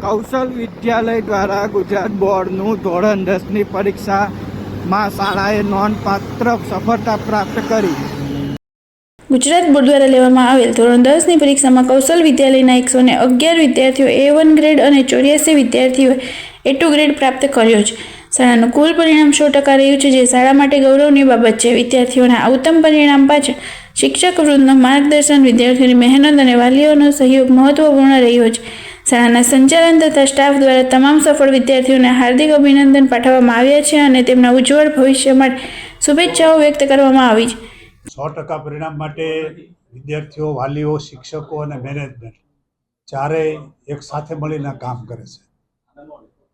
કૌશલ વિદ્યાલય દ્વારા ગુજરાત બોર્ડનું ધોરણ 10ની પરીક્ષામાં શાળાએ નોંધપાત્ર સફળતા પ્રાપ્ત કરી. ગુજરાત બોર્ડ દ્વારા લેવામાં આવેલ ધોરણ 10ની પરીક્ષામાં કૌશલ વિદ્યાલયના 111 વિદ્યાર્થીઓ A1 ગ્રેડ અને 84 વિદ્યાર્થીઓએ A2 ગ્રેડ પ્રાપ્ત કર્યો છે. શાળાનું કુલ પરિણામ 100% રહ્યું છે, જે શાળા માટે ગૌરવની બાબત છે. વિદ્યાર્થીઓના આ ઉત્તમ પરિણામ પાછળ શિક્ષક વૃંદનું માર્ગદર્શન, વિદ્યાર્થીઓની મહેનત અને વાલીઓનો સહયોગ મહત્વપૂર્ણ રહ્યો છે. શાળાના સંચાલન તથા સ્ટાફ દ્વારા તમામ સફળ વિદ્યાર્થીઓને હાર્દિક અભિનંદન પાઠવવામાં આવ્યા છે અને તેમના ઉજ્જવળ ભવિષ્ય માટે શુભેચ્છાઓ વ્યક્ત કરવામાં આવી છે. 100% પરિણામ માટે વિદ્યાર્થીઓ, વાલીઓ, શિક્ષકો અને મેનેજમેન્ટ ચારેય એક સાથે મળીને કામ કરે છે.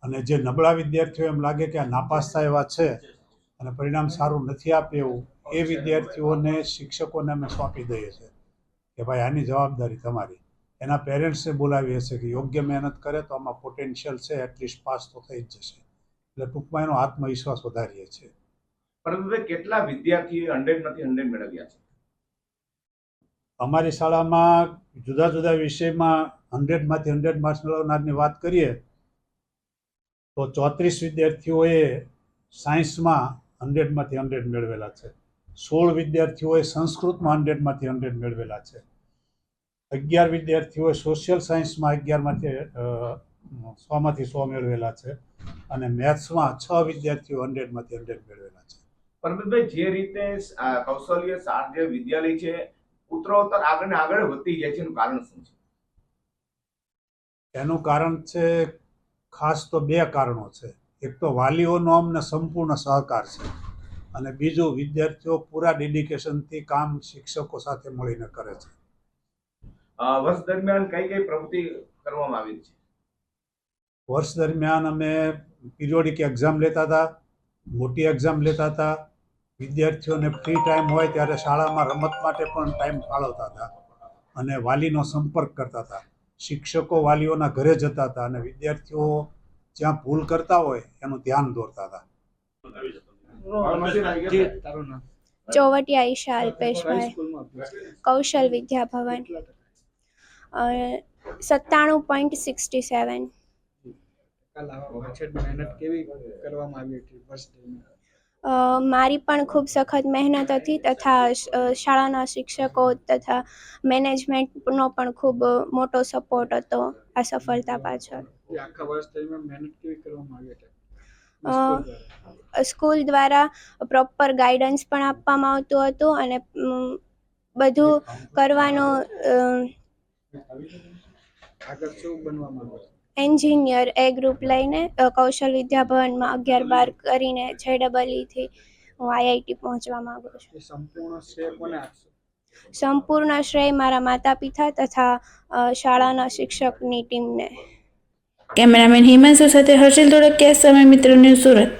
અને જે નબળા વિદ્યાર્થીઓ એમ લાગે કે આ નાપાસ થાય એવા છે અને પરિણામ સારું નથી આપે એવું, એ વિદ્યાર્થીઓને શિક્ષકોને અમે સોંપી દઈએ છીએ કે ભાઈ આની જવાબદારી તમારી. એના પેરેન્ટ્સને બોલાવીએ છીએ કે યોગ્ય મહેનત કરે તો આમાં પોટેન્શિયલ છે, એટલીસ્ટ પાસ તો થઈ જ જશે. એટલે ટૂંકમાં એનો આત્મવિશ્વાસ વધારીએ છીએ. પરંતુ કેટલા વિદ્યાર્થીઓ 100માંથી 100 મેળવ્યા છે? અમારી શાળામાં જુદા જુદા વિષયમાં 100માંથી 100 માર્ક્સ મેળવનારની વાત કરીએ તો 34 વિદ્યાર્થીઓએ સાયન્સમાં 100માંથી 100 મેળવેલા છે. 16 વિદ્યાર્થીઓએ સંસ્કૃતમાં 100માંથી 100 મેળવેલા છે. 11 વિદ્યાર્થીઓએ સોશિયલ સાયન્સમાં 100માંથી 100 મેળવેલા છે. અને મેથ્સમાં 6 વિદ્યાર્થીઓ 100માંથી 100 મેળવેલા છે. પરમતભાઈ, જે રીતે કૌશલ્ય જે વિદ્યાલય છે ઉત્તરોત્તર આગળ ને આગળ વધતી જાય છે, એનું કારણ શું છે? એનું કારણ છે, ખાસ તો 2 કારણો છે. એક તો વાલીઓનો અમને સંપૂર્ણ સહકાર છે અને બીજું વિદ્યાર્થીઓ પૂરા ડેડિકેશનથી કામ શિક્ષકો સાથે મળીને કરે છે. વર્ષ દરમિયાન કઈ પ્રવૃત્તિ કરવામાં આવી છે? વર્ષ દરમિયાન અમે પિરિયોડિક એક્ઝામ લેતા હતા, મોટી એક્ઝામ લેતા હતા. વિદ્યાર્થીઓને ફ્રી ટાઈમ હોય ત્યારે શાળામાં રમત માટે પણ ટાઈમ ફાળવતા હતા અને વાલીનો સંપર્ક કરતા હતા. શિક્ષકો વાલીઓના ઘરે જતા હતા અને વિદ્યાર્થીઓ જ્યાં ભૂલ કરતા હોય એનું ધ્યાન દોરતા હતા. ચોવટિયા ઈશા અલ્પેશભાઈ, કૌશલ વિદ્યા ભવન, 97.67. મારી પણ ખૂબ સખત મહેનત હતી તથા શાળાના શિક્ષકો તથા મેનેજમેન્ટનો પણ ખૂબ મોટો સપોર્ટ હતો આ સફળતા પાછળ. સ્કૂલ દ્વારા પ્રોપર ગાઈડન્સ પણ આપવામાં આવતું હતું અને બધું કરવાનો. એન્જિનિયર એ ગ્રુપ લઈને કૌશલ વિદ્યા ભવનમાં 11-12 કરીને JEE હું IIT પહોંચવા માંગુ છું. સંપૂર્ણ શ્રેય મારા માતા પિતા તથા શાળાના શિક્ષકની ટીમને. કેમેરામેન હિમાંશુ સાથે હર્ષિલ ધોળકિયા, સમય મિત્ર ન્યૂઝ, સુરત.